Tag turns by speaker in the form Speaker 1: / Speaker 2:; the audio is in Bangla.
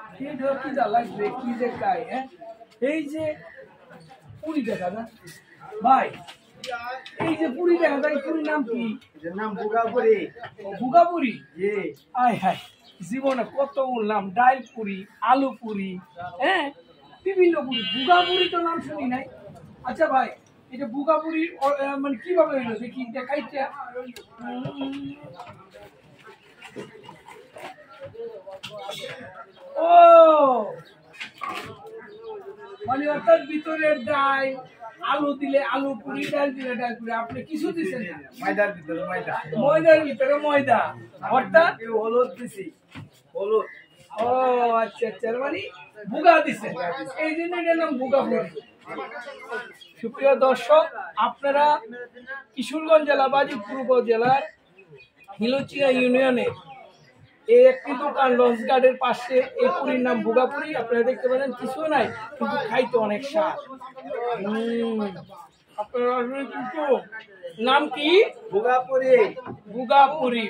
Speaker 1: কি লাগবে কি যে খাই হ্যাঁ এই যে পুরি দেখা না ভাই এই যে পুরি দেখা যায় পুরির নাম কি
Speaker 2: এর নাম বুগাপুরি।
Speaker 1: বুগাপুরি
Speaker 2: জি
Speaker 1: আয় হায় জীবনে কত নাম ডাল পুরি আলু পুরি হ্যাঁ বিভিন্ন পুরি বুগাপুরি তো নাম শুনি নাই আচ্ছা ভাই এটা বুগাপুরি মানে কিভাবে হইলো দেখি দেখাইতে ও মানে অর্থাৎ ভিতরের ডাল আলু দিলে আলু পুরি ডাল দিলে ডাল পুরি আপনি কিছু দিচ্ছেন না
Speaker 2: ময়দার ভিতরে ময়দা,
Speaker 1: ময়দার ভিতরে ময়দা অর্থাৎ
Speaker 2: হলুদ দিছি, হলুদ।
Speaker 1: ও আচ্ছা আচ্ছা মানে বুগা দিছে এই জন্য এটার নাম বুগা পুরি। সুপ্রিয় দর্শক আপনারা কিশোরগঞ্জ জেলা বাজিতপুর উপজেলার হিলোচিয়া ইউনিয়নের এই একটি দোকান লঞ্চ গার্ডের পাশে এই পুরীর নাম বুগাপুরি আপনারা দেখতে পারেন কিছু নাই কিন্তু খাইতে অনেক স্বাদ আপনারা কিন্তু নাম কি
Speaker 2: বুগাপুরি।
Speaker 1: বুগাপুরি